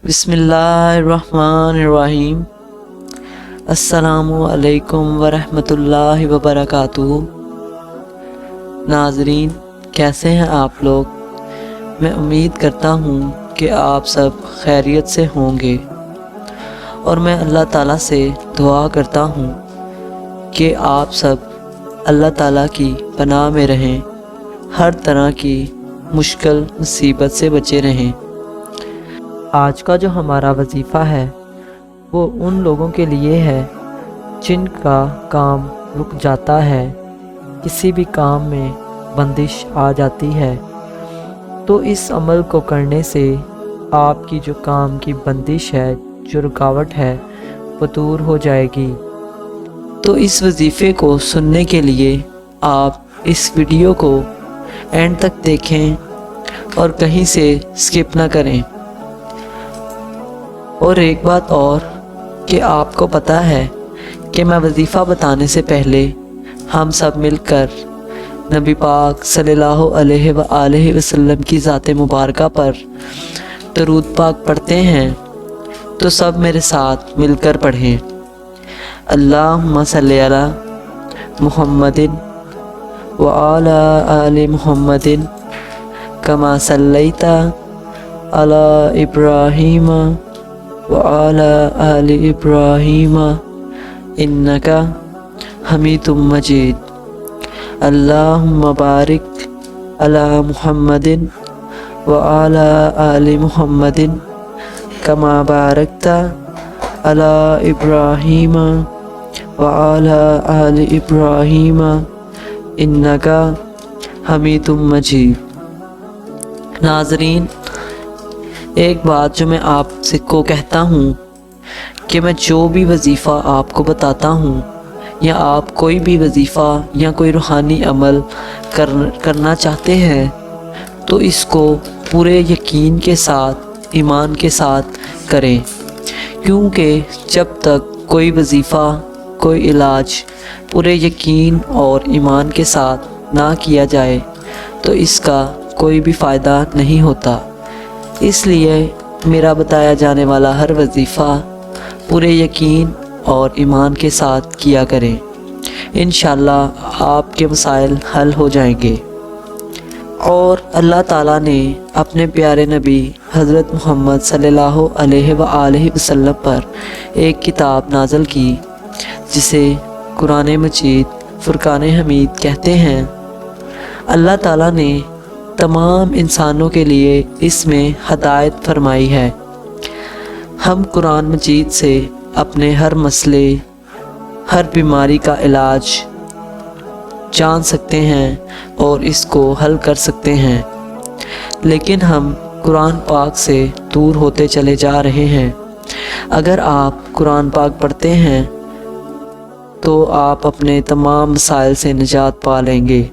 बिस्मिल्लाहिर्रहमानिर्रहीम। अस्सलामु अलैकुम वरहमतुल्लाहि वबरकातुहू। नाज़रीन, कैसे हैं आप लोग? मैं उम्मीद करता हूँ कि आप सब खैरियत से होंगे और मैं अल्लाह ताला से दुआ करता हूँ कि आप सब अल्लाह ताला की पनाह में रहें, हर तरह की मुश्किल मुसीबत से बचे रहें। आज का जो हमारा वजीफ़ा है वो उन लोगों के लिए है जिनका काम रुक जाता है, किसी भी काम में बंदिश आ जाती है। तो इस अमल को करने से आपकी जो काम की बंदिश है, जो रुकावट है, वो दूर हो जाएगी। तो इस वजीफ़े को सुनने के लिए आप इस वीडियो को एंड तक देखें और कहीं से स्किप ना करें। और एक बात और कि आपको पता है कि मैं वजीफ़ा बताने से पहले हम सब मिलकर नबी पाक सल्लल्लाहु अलैहि वसल्लम की ज़ात मुबारका पर दरूद पाक पढ़ते हैं, तो सब मेरे साथ मिलकर पढ़ें। अल्लाहुम्मा सल्ली अला मुहम्मदिन व अला आलि मुहम्मदिन कमा सल्लैता अला इब्राहीम व अला आलि इब्राहीम इन्नका हमीदुम मजीद। अल्लाहुम्मा बारिक अला मुहम्मदिन व अला आलि मुहम्मदिन कमा बारकता अला इब्राहीम व अला आलि इब्राहीम इन्नका हमीदुम मजीद। नाज़रीन, एक बात जो मैं आपसे को कहता हूँ कि मैं जो भी वजीफ़ा आपको बताता हूँ या आप कोई भी वजीफ़ा या कोई रूहानी अमल करना चाहते हैं तो इसको पूरे यकीन के साथ, ईमान के साथ करें, क्योंकि जब तक कोई वजीफ़ा, कोई इलाज पूरे यकीन और ईमान के साथ ना किया जाए तो इसका कोई भी फ़ायदा नहीं होता। इसलिए मेरा बताया जाने वाला हर वजीफ़ा पूरे यकीन और ईमान के साथ किया करें। इंशाअल्लाह आपके मसाइल हल हो जाएंगे। और अल्लाह ताला ने अपने प्यारे नबी हज़रत मोहम्मद सल्लल्लाहु अलैहि वसल्लम पर एक किताब नाज़िल की जिसे कुरान मजीद फुरकान हमीद कहते हैं। अल्लाह ताला ने तमाम इंसानों के लिए इसमें हदायत फरमाई है। हम कुरान मजीद से अपने हर मसले, हर बीमारी का इलाज जान सकते हैं और इसको हल कर सकते हैं, लेकिन हम कुरान पाक से दूर होते चले जा रहे हैं। अगर आप कुरान पाक पढ़ते हैं तो आप अपने तमाम मसाइल से निजात पा लेंगे।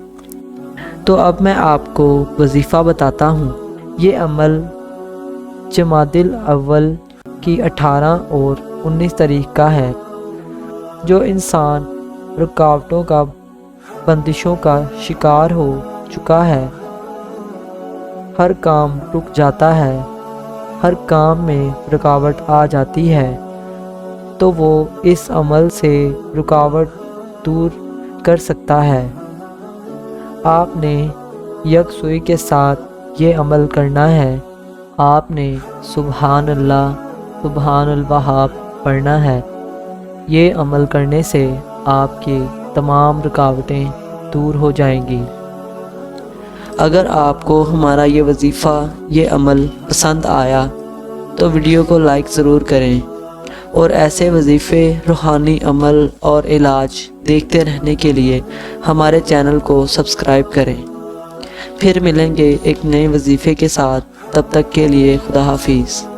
तो अब मैं आपको वजीफ़ा बताता हूँ। ये अमल जमादिल अव्वल की 18 और 19 तारीख का है। जो इंसान रुकावटों का, बंदिशों का शिकार हो चुका है, हर काम रुक जाता है, हर काम में रुकावट आ जाती है, तो वो इस अमल से रुकावट दूर कर सकता है। आपने यकसुई के साथ ये अमल करना है। आपने सुबहान अल्लाह, सुबहान अल वहाब पढ़ना है। ये अमल करने से आपकी तमाम रुकावटें दूर हो जाएंगी। अगर आपको हमारा ये वजीफ़ा, ये अमल पसंद आया तो वीडियो को लाइक ज़रूर करें और ऐसे वजीफ़े, रूहानी अमल और इलाज देखते रहने के लिए हमारे चैनल को सब्सक्राइब करें। फिर मिलेंगे एक नए वजीफ़े के साथ, तब तक के लिए खुदा हाफिज़।